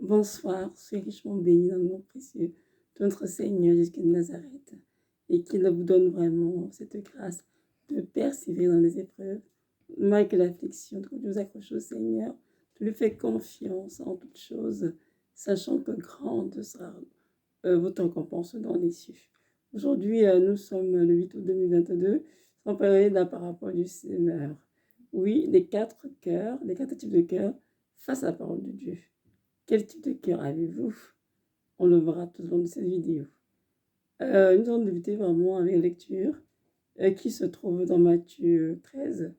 Bonsoir, soyez richement bénis dans le nom précieux de notre Seigneur Jésus de Nazareth, et qu'il vous donne vraiment cette grâce de persévérer dans les épreuves, malgré l'affliction, de vous accrocher au Seigneur, de lui faire confiance en toutes choses, sachant que grande sera votre récompense dans les cieux. Aujourd'hui, nous sommes le 8 août 2022, on parler de la parabole du semeur. Oui, les quatre cœurs, les quatre types de cœurs face à la parole de Dieu. Quel type de cœur avez-vous? On le verra tout au long de cette vidéo. Nous allons débuter vraiment avec la lecture qui se trouve dans Matthieu 13,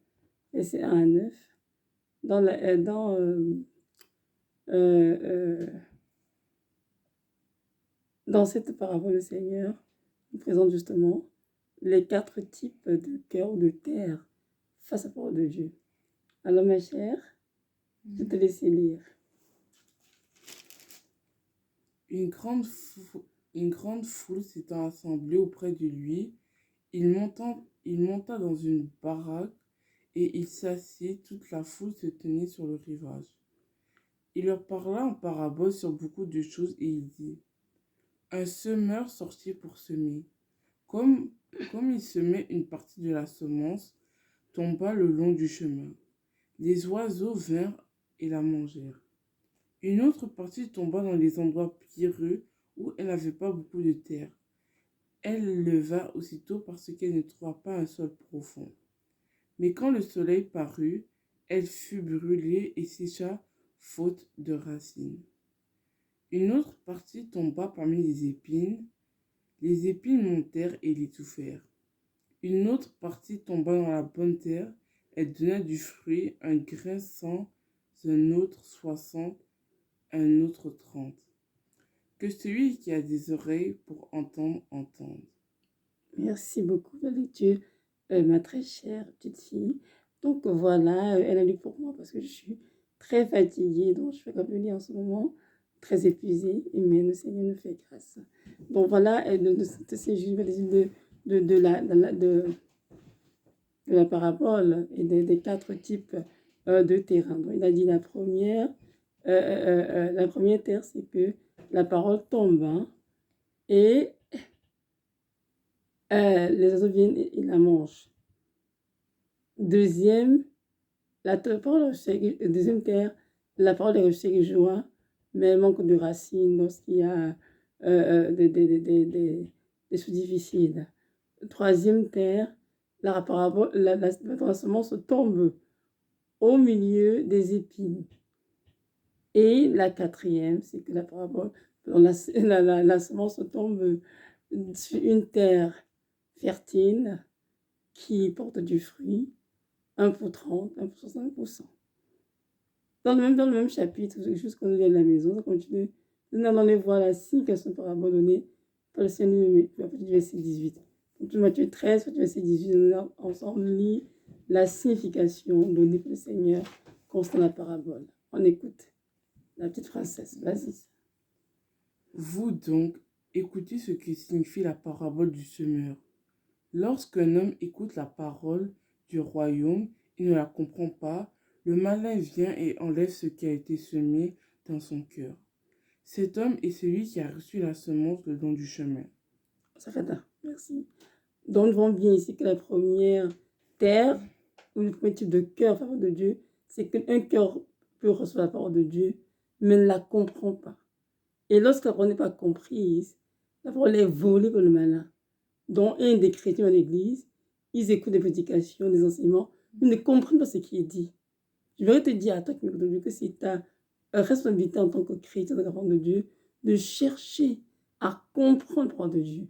versets 1 à 9. Dans cette parabole, le Seigneur nous présente justement les quatre types de cœur ou de terre face à la parole de Dieu. Alors, ma chère, je te laisse lire. Une grande foule s'étant assemblée auprès de lui, il monta dans une baraque et il s'assit. Toute la foule se tenait sur le rivage. Il leur parla en parabole sur beaucoup de choses et il dit: Un semeur sortit pour semer. Comme il semait, une partie de la semence tomba le long du chemin. Les oiseaux vinrent et la mangèrent. Une autre partie tomba dans les endroits pierreux où elle n'avait pas beaucoup de terre. Elle leva aussitôt parce qu'elle ne trouva pas un sol profond. Mais quand le soleil parut, elle fut brûlée et sécha faute de racines. Une autre partie tomba parmi les épines. Les épines montèrent et l'étouffèrent. Une autre partie tomba dans la bonne terre. Elle donna du fruit, un grain 100, un autre 60, un autre 30. Que celui qui a des oreilles pour entendre, entende. Merci beaucoup de la lecture, ma très chère petite fille. Donc voilà, elle a lu pour moi parce que je suis très fatiguée, donc je fais comme je lis en ce moment, très épuisée, mais le Seigneur nous fait grâce. Donc voilà, de ces juges de la parabole et des quatre types de terrain. Donc il a dit la première terre, c'est que la parole tombe, hein, et les oiseaux viennent et la mangent. Deuxième terre, la parole est rejetée avec joie, mais elle manque de racines lorsqu'il y a des choses difficiles. Troisième terre, la semence tombe au milieu des épines. Et la quatrième, c'est que la semence tombe sur une terre fertile qui porte du fruit, 1 pour 30, 1 pour 65 %. Dans le même chapitre, quelque chose qu'on lit à la maison, ça continue. Nous allons voir la signification par abandonnée par le Seigneur à partir du verset 18. Donc, Matthieu 13, verset 18, nous allons ensemble lire la signification donnée par le Seigneur concernant la parabole. On écoute la petite princesse, vas-y. Vous donc, écoutez ce que signifie la parabole du semeur. Lorsqu'un homme écoute la parole du royaume, il ne la comprend pas, le malin vient et enlève ce qui a été semé dans son cœur. Cet homme est celui qui a reçu la semence le long du chemin. Ça fait un, merci. Donc, nous voyons bien ici que la première terre, ou le premier type de cœur en faveur de Dieu, c'est qu'un cœur peut recevoir la parole de Dieu, mais ne la comprend pas. Et lorsque la parole n'est pas comprise, la parole est volée par le malin. Dont un des chrétiens de l'Église, ils écoutent des prédications, des enseignements, mais ne comprennent pas ce qui est dit. Je voudrais te dire à toi qui m'écoutes aujourd'hui que c'est ta responsabilité en tant que chrétien de la parole de Dieu de chercher à comprendre la parole de Dieu.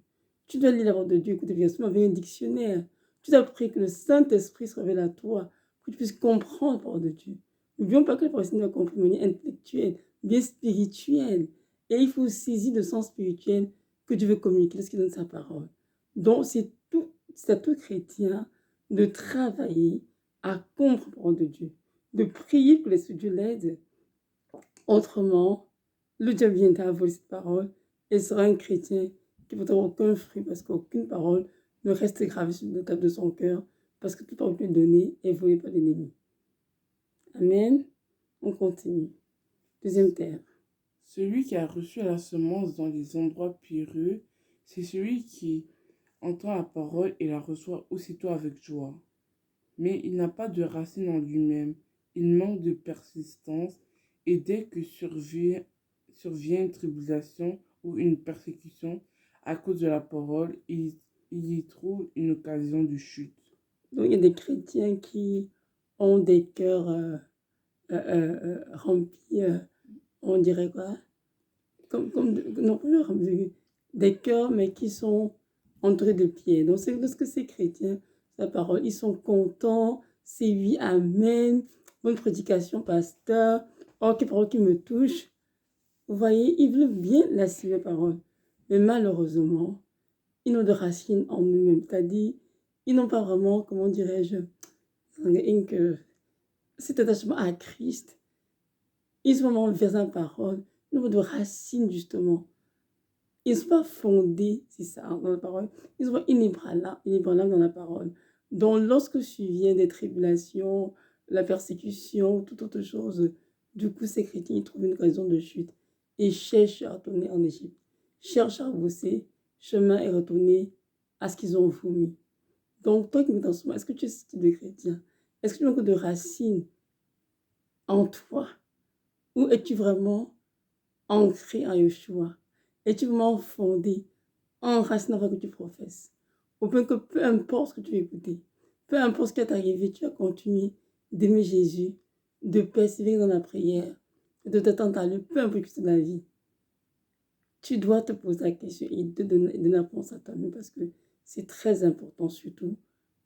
Tu dois lire la parole de Dieu, écouter bien souvent avec un dictionnaire. Tu dois prier que le Saint-Esprit se révèle à toi, que tu puisses comprendre la parole de Dieu. N'oublions pas que la parole doit comprendre de manière intellectuelle, bien spirituelle. Et il faut saisir le sens spirituel que Dieu veut communiquer lorsqu'il donne sa parole. Donc, c'est à tout chrétien de travailler à comprendre la parole de Dieu, de prier que l'Esprit de Dieu l'aide. Autrement, le diable viendra voler cette parole et sera un chrétien qui ne portera aucun fruit parce qu'aucune parole ne reste gravée sur la table de son cœur parce que toute parole qui est donnée est volée par l'ennemi. Amen. On continue. Deuxième terre. Celui qui a reçu la semence dans les endroits pierreux, c'est celui qui entend la parole et la reçoit aussitôt avec joie. Mais il n'a pas de racine en lui-même, il manque de persistance et dès que survient une tribulation ou une persécution à cause de la parole, il y trouve une occasion de chute. Donc, il y a des chrétiens qui ont des cœurs remplis, on dirait quoi? Non, pas remplis, des cœurs, mais qui sont entourés de pierres. Donc, c'est lorsque ces chrétiens, la parole, ils sont contents, c'est oui, amen, bonne prédication, pasteur, oh, quelle parole qui me touche. Vous voyez, ils veulent bien la parole. Mais malheureusement, ils n'ont de racines en eux-mêmes. C'est-à-dire, ils n'ont pas vraiment, comment dirais-je, cet attachement à Christ. Ils sont vraiment vers la parole. Ils n'ont pas de racines, justement. Ils ne sont pas fondés, c'est ça, dans la parole. Ils sont inébranlables dans la parole. Donc, lorsque survient des tribulations, la persécution, toute autre chose, du coup, ces chrétiens, ils trouvent une raison de chute et cherchent à retourner en Égypte, cherchent à repousser chemin et retourner à ce qu'ils ont voulu. Donc, toi qui me ce moment, est-ce que tu es ce type de chrétien? Est-ce que tu as beaucoup de racines en toi? Ou es-tu vraiment ancré en Yeshua? Es-tu vraiment fondé, enraciné dans ce que tu professes? Au point que peu importe ce que tu as écouté, peu importe ce qui est arrivé, tu as continué d'aimer Jésus, de persévérer dans la prière, de t'attendre à lui, peu importe ce que la vie. Tu dois te poser la question et de donner la réponse à toi-même parce que c'est très important, surtout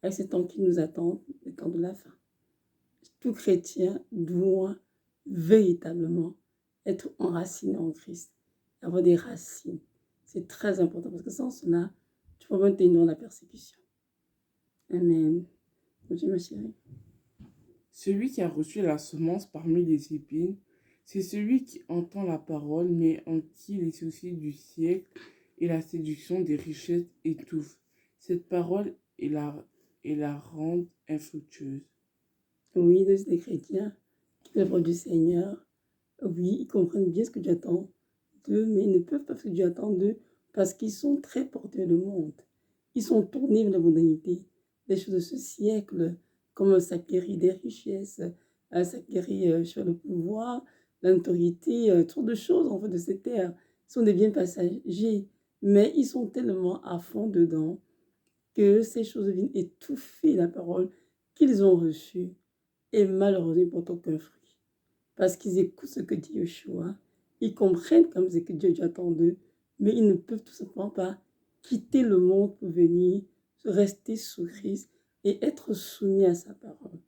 avec ces temps qui nous attendent, les temps de la fin. Tout chrétien doit véritablement être enraciné en Christ, avoir des racines. C'est très important parce que sans cela, tu vas maintenir dans la persécution. Amen. Continue, ma chérie. Celui qui a reçu la semence parmi les épines, c'est celui qui entend la parole, mais en qui les soucis du siècle et la séduction des richesses étouffent. Cette parole et la rendent infructueuse. Oui, des chrétiens qui veulent du Seigneur. Oui, ils comprennent bien ce que Dieu attend d'eux, mais ils ne peuvent pas ce que Dieu attend d'eux parce qu'ils sont très portés le monde. Ils sont tournés vers la mondanité, les choses de ce siècle, comme s'acquérir des richesses, s'acquérir sur le pouvoir, la notoriété, trop de choses en fait de cette terre. Ils sont des biens passagers, mais ils sont tellement à fond dedans que ces choses viennent étouffer la parole qu'ils ont reçue et malheureusement ils ne portent aucun fruit. Parce qu'ils écoutent ce que dit Yeshua, ils comprennent comme c'est que Dieu attend d'eux, mais ils ne peuvent tout simplement pas quitter le monde pour venir rester sous Christ et être soumis à sa parole.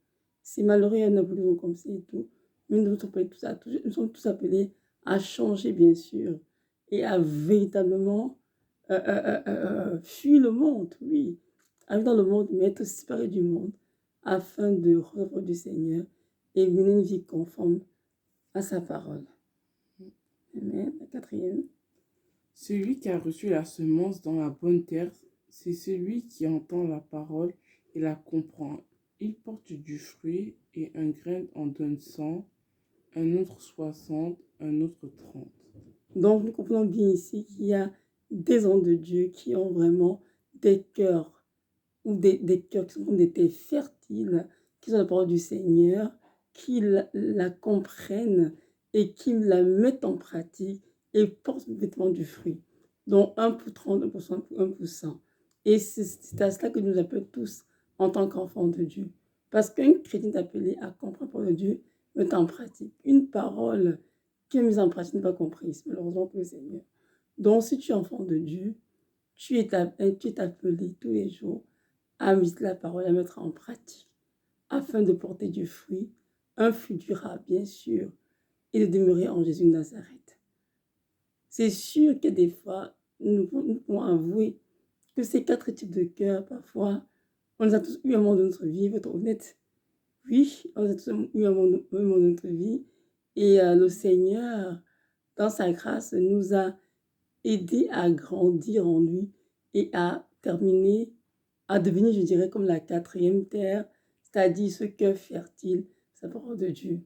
C'est malheureux, il y en a beaucoup comme ça et tout, mais nous sommes tous appelés à changer, bien sûr, et à véritablement fuir le monde, oui, à vivre dans le monde, mais être séparé du monde, afin de revivre du Seigneur et mener une vie conforme à sa parole. Amen. La quatrième. Celui qui a reçu la semence dans la bonne terre, c'est celui qui entend la parole et la comprend. Il porte du fruit et un grain en donne 100, un autre 60, un autre 30. Donc, nous comprenons bien ici qu'il y a des hommes de Dieu qui ont vraiment des cœurs, ou des cœurs qui sont des terres fertiles, qui ont la parole du Seigneur, qui la comprennent et qui la mettent en pratique et portent complètement du fruit. Donc, 1 pour 30, 1 pour 100, 1 pour 100. Et c'est à cela que nous appelons tous en tant qu'enfants de Dieu. Parce qu'un chrétien est appelé à comprendre la parole de Dieu, mettre en pratique. Une parole qui est mise en pratique n'est pas comprise, malheureusement pour le Seigneur. Donc, si tu es enfant de Dieu, tu es appelé tous les jours à mettre la parole, à mettre en pratique, afin de porter du fruit, un fruit durable, bien sûr, et de demeurer en Jésus de Nazareth. C'est sûr que des fois, nous pouvons avouer que ces 4 types de cœurs, parfois, on les a tous eu à un moment de notre vie, il faut être honnête. Oui, on les a tous eu à un moment de notre vie. Et le Seigneur, dans sa grâce, nous a aidés à grandir en lui et à terminer, à devenir, je dirais, comme la 4e terre, c'est-à-dire ce cœur fertile, sa parole de Dieu.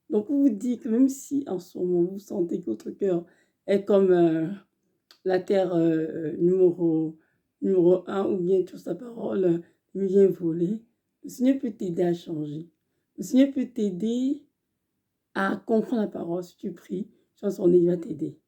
Donc, vous vous dites que même si en ce moment, vous sentez que votre cœur est comme la terre numéro 1 ou bien sur sa parole vient voler, le Seigneur peut t'aider à changer. Le Seigneur peut t'aider à comprendre la parole. Si tu pries, il va t'aider.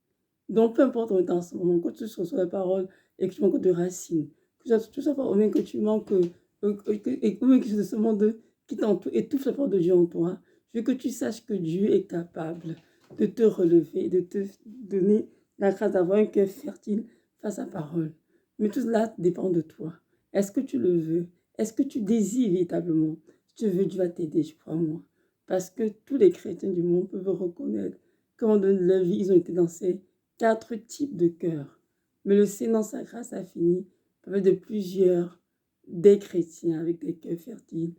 Donc, peu importe où tu es en ce moment, quand tu reçois la parole et que tu manques de racines, que tu sois au même que tu manques, et que ce monde qui t'entoure, étouffe la parole de Dieu en toi, je veux que tu saches que Dieu est capable de te relever, de te donner la grâce d'avoir un cœur fertile face à sa parole. Mais tout cela dépend de toi. Est-ce que tu le veux? Est-ce que tu désires véritablement? Si tu veux, Dieu va t'aider, je crois moi. Parce que tous les chrétiens du monde peuvent reconnaître comment de leur vie, ils ont été dans ces 4 types de cœurs. Mais le Seigneur, dans sa grâce infinie, permet de plusieurs des chrétiens avec des cœurs fertiles,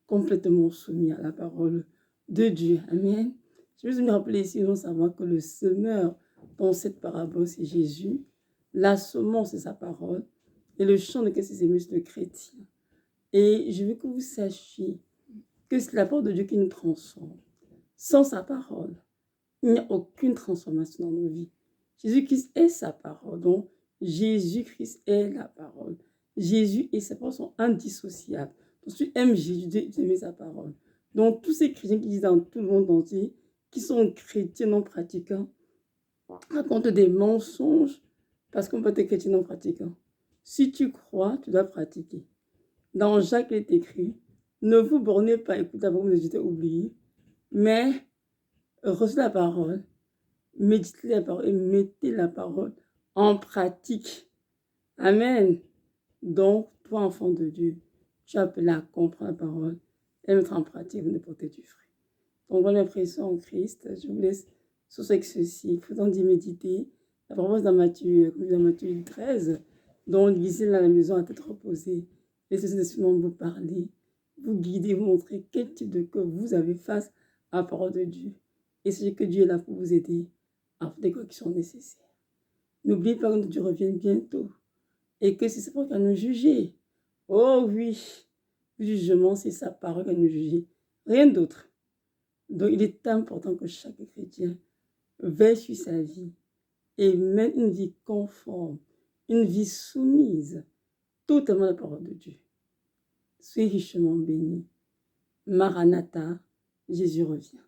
complètement soumis à la parole de Dieu. Amen. Je veux me rappeler ici, nous devons savoir que le semeur dans cette parabole, c'est Jésus. La semence, c'est sa parole. Et le champ de ses émus, c'est le chrétien. Et je veux que vous sachiez que c'est la parole de Dieu qui nous transforme. Sans sa parole, il n'y a aucune transformation dans nos vies. Jésus-Christ est sa parole. Donc, Jésus-Christ est la parole. Jésus et sa parole sont indissociables. Donc, si tu aimes Jésus, tu aimes sa parole. Donc, tous ces chrétiens qui disent dans tout le monde entier, qui sont chrétiens non pratiquants, racontent des mensonges parce qu'on peut être chrétien non pratiquant. Si tu crois, tu dois pratiquer. Dans Jacques, il est écrit, ne vous bornez pas, écoutez avant que vous ayez oublié, mais recevez la parole, méditez la parole et mettez la parole en pratique. Amen. Donc, toi, enfant de Dieu, tu es appelé à comprendre la parole et mettre en pratique pour porter du fruit. Donc, bonne impression en Christ. Je vous laisse sur ce avec ceci. Faisons d'y méditer. La parole dans Matthieu 13. Donc, lisez à la maison à tête reposée. Laissez cet esprit vous parler, vous guider, vous montrer quel type de cœur vous avez face à la parole de Dieu. Et sachez que Dieu est là pour vous aider à faire des corrections nécessaires. N'oubliez pas que Dieu revienne bientôt et que c'est sa parole qui va nous juger. Oh oui, le jugement, c'est sa parole qui va nous juger. Rien d'autre. Donc, il est important que chaque chrétien veille sur sa vie et mène une vie conforme, une vie soumise totalement à la parole de Dieu. Soyez richement bénis. Maranatha, Jésus revient.